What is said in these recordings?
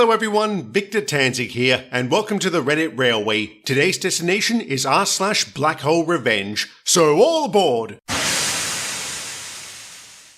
Hello everyone, Victor Tanzig here, and welcome to the Reddit Railway. Today's destination is r/BlackHoleRevenge, so all aboard!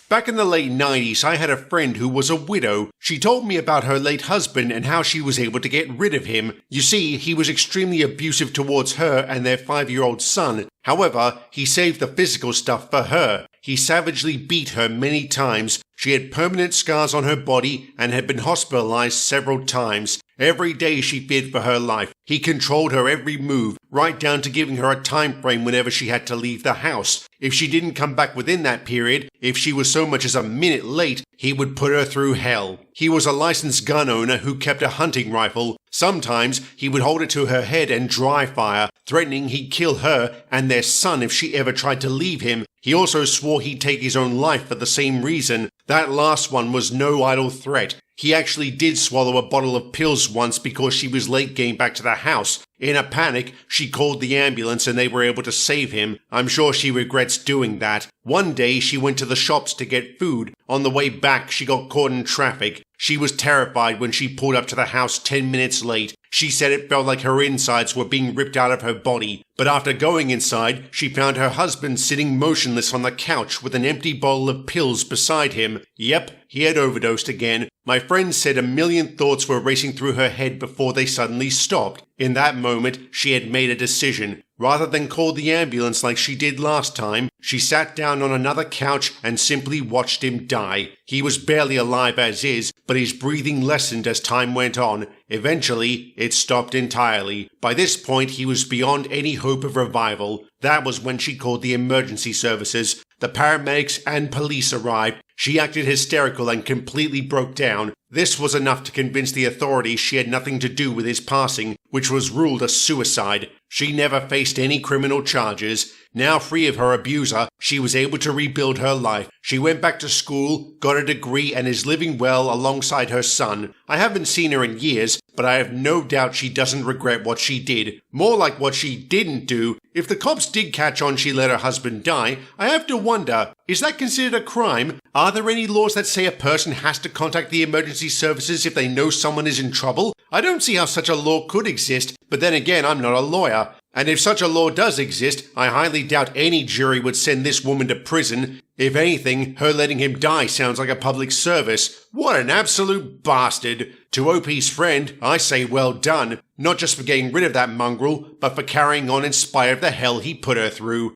Back in the late 90s, I had a friend who was a widow. She told me about her late husband and how she was able to get rid of him. You see, he was extremely abusive towards her and their 5-year-old son. However, he saved the physical stuff for her. He savagely beat her many times. She had permanent scars on her body and had been hospitalized several times. Every day she feared for her life. He controlled her every move, right down to giving her a time frame whenever she had to leave the house. If she didn't come back within that period, if she was so much as a minute late, he would put her through hell. He was a licensed gun owner who kept a hunting rifle. Sometimes he would hold it to her head and dry fire, threatening he'd kill her and their son if she ever tried to leave him. He also swore he'd take his own life for the same reason. That last one was no idle threat. He actually did swallow a bottle of pills once because she was late getting back to the house. In a panic, she called the ambulance and they were able to save him. I'm sure she regrets doing that. One day, she went to the shops to get food. On the way back, she got caught in traffic. She was terrified when she pulled up to the house 10 minutes late. She said it felt like her insides were being ripped out of her body. But after going inside, she found her husband sitting motionless on the couch with an empty bottle of pills beside him. Yep, he had overdosed again. My friend said a million thoughts were racing through her head before they suddenly stopped. In that moment, she had made a decision. Rather than call the ambulance like she did last time, she sat down on another couch and simply watched him die. He was barely alive as is, but his breathing lessened as time went on. Eventually, it stopped entirely. By this point, he was beyond any hope of revival. That was when she called the emergency services. The paramedics and police arrived. She acted hysterical and completely broke down. This was enough to convince the authorities she had nothing to do with his passing, which was ruled a suicide. She never faced any criminal charges. Now free of her abuser, she was able to rebuild her life. She went back to school, got a degree, and is living well alongside her son. I haven't seen her in years, but I have no doubt she doesn't regret what she did. More like what she didn't do. If the cops did catch on she let her husband die, I have to wonder, is that considered a crime? Are there any laws that say a person has to contact the emergency services if they know someone is in trouble? I don't see how such a law could exist, but then again, I'm not a lawyer. And if such a law does exist, I highly doubt any jury would send this woman to prison. If anything, her letting him die sounds like a public service. What an absolute bastard. To OP's friend, I say well done. Not just for getting rid of that mongrel, but for carrying on in spite of the hell he put her through.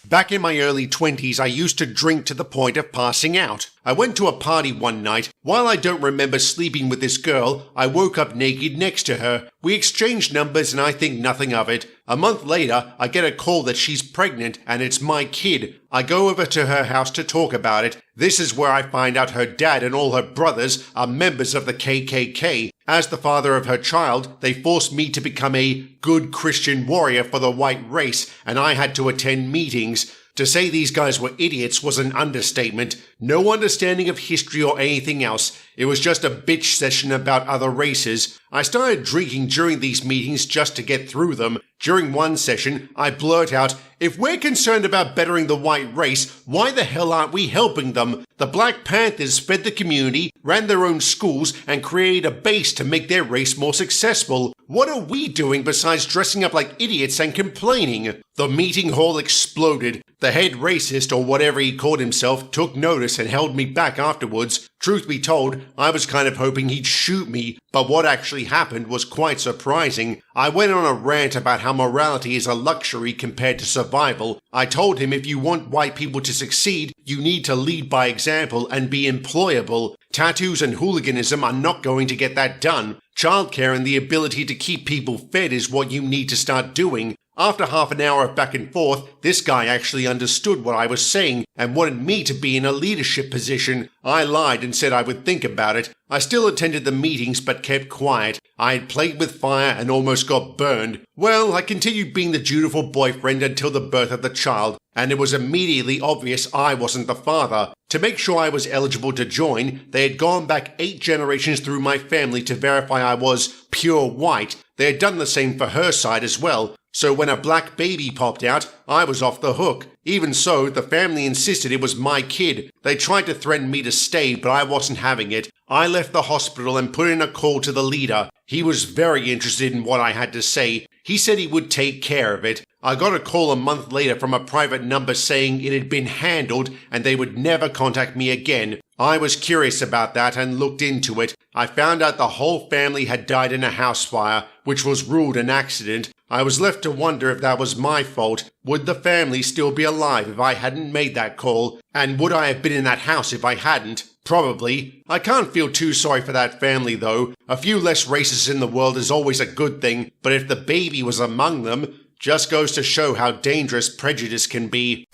Back in my early 20s, I used to drink to the point of passing out. I went to a party one night. While I don't remember sleeping with this girl, I woke up naked next to her. We exchanged numbers and I think nothing of it. A month later, I get a call that she's pregnant and it's my kid. I go over to her house to talk about it. This is where I find out her dad and all her brothers are members of the KKK. As the father of her child, they forced me to become a good Christian warrior for the white race, and I had to attend meetings. To say these guys were idiots was an understatement. No understanding of history or anything else. It was just a bitch session about other races. I started drinking during these meetings just to get through them. During one session, I blurt out, "If we're concerned about bettering the white race, why the hell aren't we helping them? The Black Panthers fed the community, ran their own schools, and created a base to make their race more successful. What are we doing besides dressing up like idiots and complaining?" The meeting hall exploded. The head racist, or whatever he called himself, took notice and held me back afterwards. Truth be told, I was kind of hoping he'd shoot me, but what actually happened was quite surprising. I went on a rant about how morality is a luxury compared to survival. I told him if you want white people to succeed, you need to lead by example and be employable. Tattoos and hooliganism are not going to get that done. Childcare and the ability to keep people fed is what you need to start doing. After half an hour of back and forth, this guy actually understood what I was saying and wanted me to be in a leadership position. I lied and said I would think about it. I still attended the meetings but kept quiet. I had played with fire and almost got burned. Well, I continued being the dutiful boyfriend until the birth of the child, and it was immediately obvious I wasn't the father. To make sure I was eligible to join, they had gone back 8 generations through my family to verify I was pure white. They had done the same for her side as well. So when a black baby popped out, I was off the hook. Even so, the family insisted it was my kid. They tried to threaten me to stay, but I wasn't having it. I left the hospital and put in a call to the leader. He was very interested in what I had to say. He said he would take care of it. I got a call a month later from a private number saying it had been handled and they would never contact me again. I was curious about that and looked into it. I found out the whole family had died in a house fire, which was ruled an accident. I was left to wonder if that was my fault. Would the family still be alive if I hadn't made that call? And would I have been in that house if I hadn't? Probably. I can't feel too sorry for that family, though. A few less racists in the world is always a good thing, but if the baby was among them, just goes to show how dangerous prejudice can be.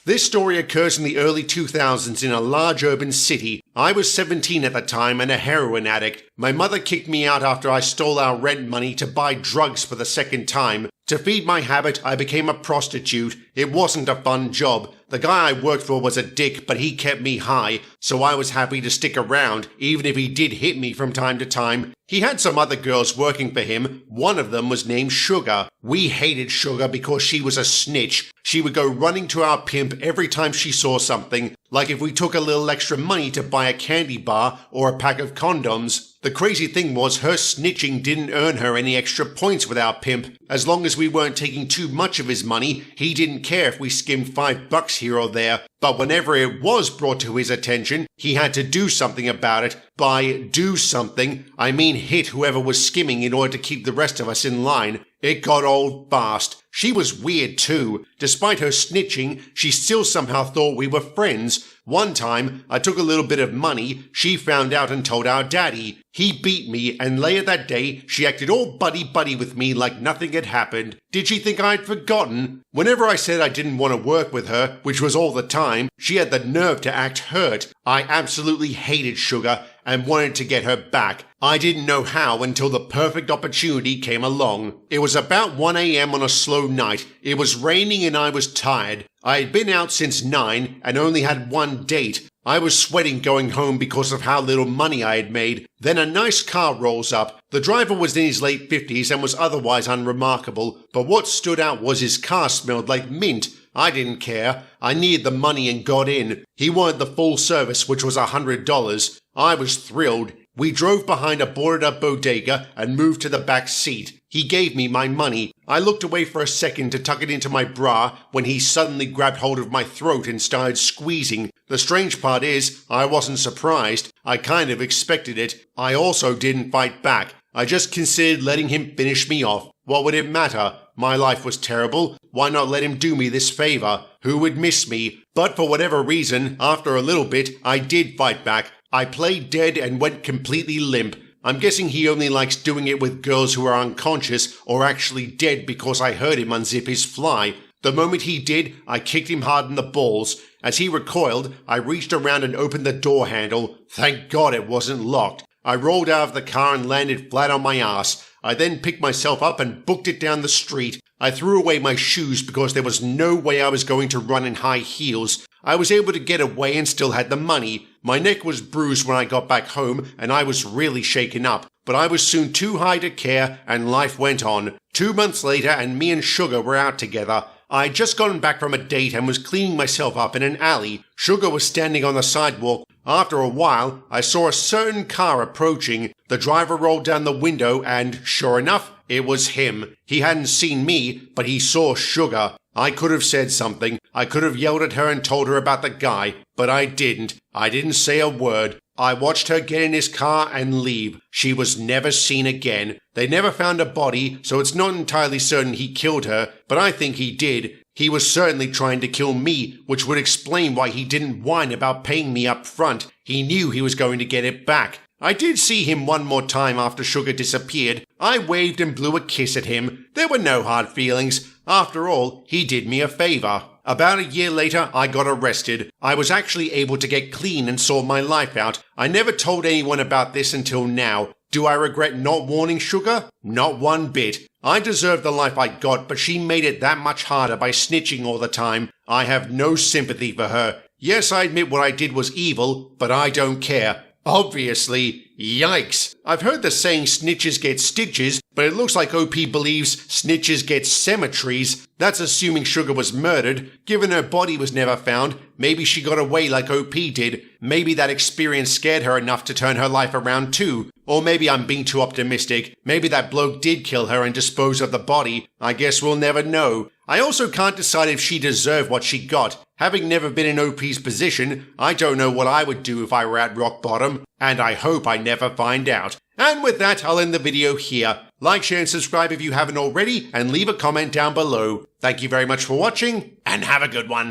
This story occurs in the early 2000s in a large urban city. I was 17 at the time and a heroin addict. My mother kicked me out after I stole our rent money to buy drugs for the second time. To feed my habit, I became a prostitute. It wasn't a fun job. The guy I worked for was a dick, but he kept me high, so I was happy to stick around, even if he did hit me from time to time. He had some other girls working for him. One of them was named Sugar. We hated Sugar because she was a snitch. She would go running to our pimp every time she saw something, like if we took a little extra money to buy a candy bar or a pack of condoms. The crazy thing was her snitching didn't earn her any extra points with our pimp. As long as we weren't taking too much of his money, he didn't care if we skimmed $5 here or there. But whenever it was brought to his attention, he had to do something about it. By do something, I mean hit whoever was skimming in order to keep the rest of us in line. It got old fast. She was weird too. Despite her snitching, she still somehow thought we were friends. One time, I took a little bit of money. She found out and told our daddy. He beat me, and later that day, she acted all buddy-buddy with me like nothing had happened. Did she think I'd forgotten? Whenever I said I didn't want to work with her, which was all the time, she had the nerve to act hurt. I absolutely hated Sugar and wanted to get her back. I didn't know how until the perfect opportunity came along. It was about 1 a.m. on a slow night. It was raining and I was tired. I had been out since 9 and only had one date. I was sweating going home because of how little money I had made. Then a nice car rolls up. The driver was in his late 50s and was otherwise unremarkable, but what stood out was his car smelled like mint. I didn't care. I needed the money and got in. He wanted the full service, which was $100. I was thrilled. We drove behind a boarded-up bodega and moved to the back seat. He gave me my money. I looked away for a second to tuck it into my bra when he suddenly grabbed hold of my throat and started squeezing. The strange part is, I wasn't surprised. I kind of expected it. I also didn't fight back. I just considered letting him finish me off. What would it matter? My life was terrible. Why not let him do me this favor? Who would miss me? But for whatever reason, after a little bit, I did fight back. I played dead and went completely limp. I'm guessing he only likes doing it with girls who are unconscious or actually dead because I heard him unzip his fly. The moment he did, I kicked him hard in the balls. As he recoiled, I reached around and opened the door handle. Thank God it wasn't locked. I rolled out of the car and landed flat on my ass. I then picked myself up and booked it down the street. I threw away my shoes because there was no way I was going to run in high heels. I was able to get away and still had the money. My neck was bruised when I got back home and I was really shaken up. But I was soon too high to care and life went on. 2 months later and me and Sugar were out together. I had just gotten back from a date and was cleaning myself up in an alley. Sugar was standing on the sidewalk. After a while, I saw a certain car approaching. The driver rolled down the window and, sure enough, it was him. He hadn't seen me, but he saw Sugar. I could have said something. I could have yelled at her and told her about the guy, but I didn't. I didn't say a word. I watched her get in his car and leave. She was never seen again. They never found a body, so it's not entirely certain he killed her, but I think he did. He was certainly trying to kill me, which would explain why he didn't whine about paying me up front. He knew he was going to get it back. I did see him one more time after Sugar disappeared. I waved and blew a kiss at him. There were no hard feelings. After all, he did me a favor. About a year later, I got arrested. I was actually able to get clean and sort my life out. I never told anyone about this until now. Do I regret not warning Sugar? Not one bit. I deserved the life I got, but she made it that much harder by snitching all the time. I have no sympathy for her. Yes, I admit what I did was evil, but I don't care. Obviously, yikes. I've heard the saying snitches get stitches, but it looks like OP believes snitches get cemeteries. That's assuming Sugar was murdered. Given her body was never found, maybe she got away like OP did. Maybe that experience scared her enough to turn her life around too. Or maybe I'm being too optimistic. Maybe that bloke did kill her and dispose of the body. I guess we'll never know. I also can't decide if she deserved what she got. Having never been in OP's position, I don't know what I would do if I were at rock bottom, and I hope I never find out. And with that, I'll end the video here. Like, share, and subscribe if you haven't already, and leave a comment down below. Thank you very much for watching, and have a good one.